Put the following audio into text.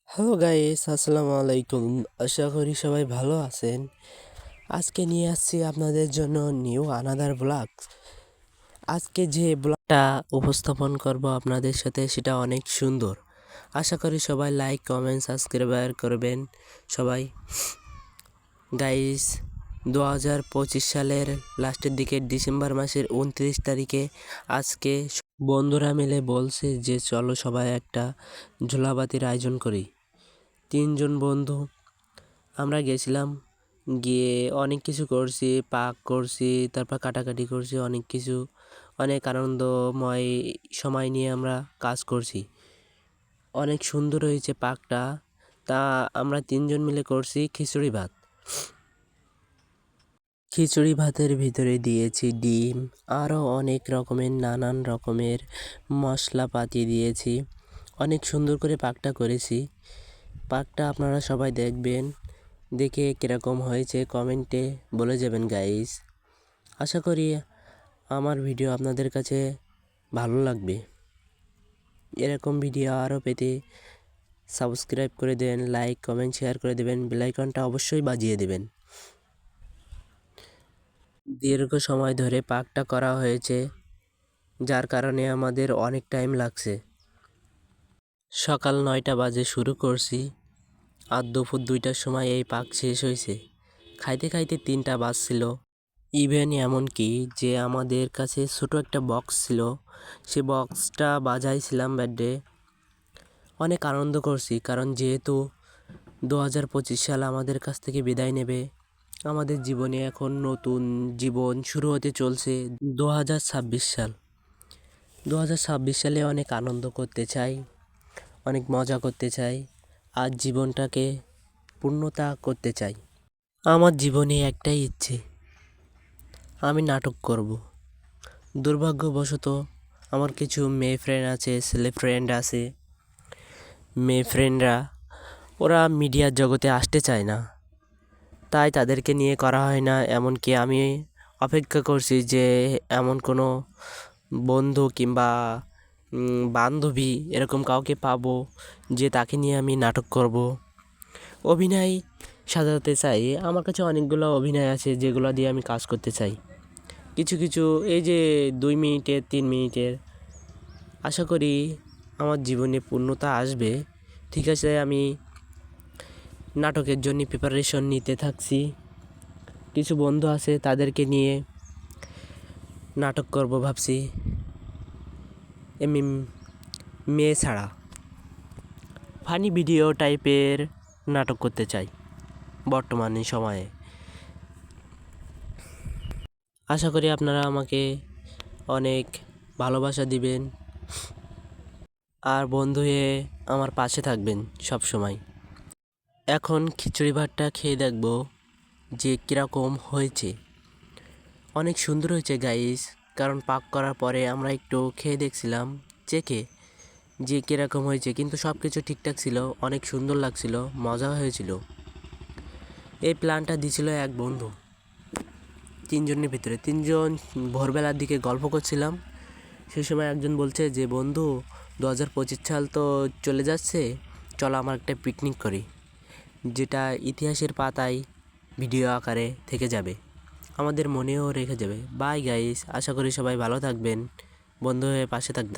Hello guys, আসসালামু আলাইকুম। আশা করি সবাই ভালো আছেন। আজকে নিয়ে আসছি আপনাদের জন্য নিউ আনাদার ব্লগ। আজকে যে ব্লগটা উপস্থাপন করব আপনাদের সাথে সেটা অনেক সুন্দর। আশা করি সবাই লাইক, কমেন্ট, সাবস্ক্রাইব করবেন সবাই। গাইস, 2025 সালের লাস্টের দিকে ডিসেম্বর মাসের 29 তারিখে আজকে বন্ধুরা মিলে বলছে যে চলো সবাই একটা ঝোলাবাতির আয়োজন করি। 3 জন বন্ধু আমরা গেছিলাম, গিয়ে অনেক কিছু করছি, পাক করছি, তারপর কাটাকাটি করছি, অনেক কিছু, অনেক আনন্দময় সময় নিয়ে আমরা কাজ করছি। অনেক সুন্দর হয়েছে পাকটা। তা আমরা 3 জন মিলে করছি খিচুড়ি ভাত। খিচুড়ি ভাতের ভিতরে দিয়েছি ডিম, আরও অনেক রকমের নানান রকমের মশলাপাতি দিয়েছি। অনেক সুন্দর করে পাকটা করেছি। পাকটা আপনারা সবাই দেখবেন, দেখে কীরকম হয়েছে কমেন্টে বলে যাবেন গাইস। আশা করি আমার ভিডিও আপনাদের কাছে ভালো লাগবে। এরকম ভিডিও আরও পেতে সাবস্ক্রাইব করে দেন, লাইক, কমেন্ট, শেয়ার করে দেবেন, বেল আইকনটা অবশ্যই বাজিয়ে দেবেন। দীর্ঘ সময় ধরে পাকটা করা হয়েছে, যার কারণে আমাদের অনেক টাইম লাগছে। সকাল 9টা বাজে শুরু করছি, আর দুপুর 2টার সময় এই পাক শেষ হয়েছে। খাইতে খাইতে 3টা বাজছিল। ইভেন এমনকি যে আমাদের কাছে ছোটো একটা বক্স ছিল, সে বক্সটা বাজাইছিলাম ব্যাডে। অনেক আনন্দ করছি, কারণ যেহেতু 2025 সাল আমাদের কাছ থেকে বিদায় নেবে। আমাদের জীবনে এখন নতুন জীবন শুরু হতে চলছে। 2026 সাল, 2026 সালে অনেক আনন্দ করতে চাই, অনেক মজা করতে চাই, আর জীবনটাকে পূর্ণতা করতে চাই। আমার জীবনে একটাই ইচ্ছে, আমি নাটক করব। দুর্ভাগ্যবশত আমার কিছু মেয়ে ফ্রেন্ড আছে, ছেলে ফ্রেন্ড আছে। মেয়ে ফ্রেন্ডরা ওরা মিডিয়ার জগতে আসতে চায় না, তাই তাদেরকে নিয়ে করা হয় না। এমনকি আমি অপেক্ষা করছি যে এমন কোনো বন্ধু কিংবা বান্ধবী এরকম কাউকে পাবো যে তাকে নিয়ে আমি নাটক করব, অভিনয় সাজাতে চাই। আমার কাছে অনেকগুলো অভিনয় আছে যেগুলো দিয়ে আমি কাজ করতে চাই। কিছু কিছু এই যে 2 মিনিটের, 3 মিনিটের, আশা করি আমার জীবনে পূর্ণতা আসবে। ঠিক আছে, আমি নাটকের জন্য প্রিপারেশন নিতে থাকছি। কিছু বন্ধু আছে তাদেরকে নিয়ে নাটক করব ভাবছি। এমনি মেয়ে ছাড়া ফানি ভিডিও টাইপের নাটক করতে চাই বর্তমানে সময়ে। আশা করি আপনারা আমাকে অনেক ভালোবাসা দিবেন, আর বন্ধু হয়ে আমার পাশে থাকবেন সব সময়। এখন খিচুড়ি ভাতটা খেয়ে দেখব যে কীরকম হয়েছে। অনেক সুন্দর হয়েছে গাইস, কারণ পাক করার পরে আমরা একটু খেয়ে দেখছিলাম চেখে যে কীরকম হয়েছে, কিন্তু সব কিছু ঠিকঠাক ছিল, অনেক সুন্দর লাগছিল, মজা হয়েছিল। এই প্ল্যানটা দিছিল এক বন্ধু। 3 জনের ভিতরে 3 জন ভোরবেলার দিকে গল্প করছিলাম, সে সময় একজন বলছে যে বন্ধু 2025 সাল তো চলে যাচ্ছে, চলো আমার একটা পিকনিক করি, যেটা ইতিহাসের পাতায় ভিডিও আকারে থেকে যাবে, আমাদের মনেও রেখে যাবে। বাই গাইস, আশা করি সবাই ভালো থাকবেন, বন্ধু হয়ে পাশে থাকবেন।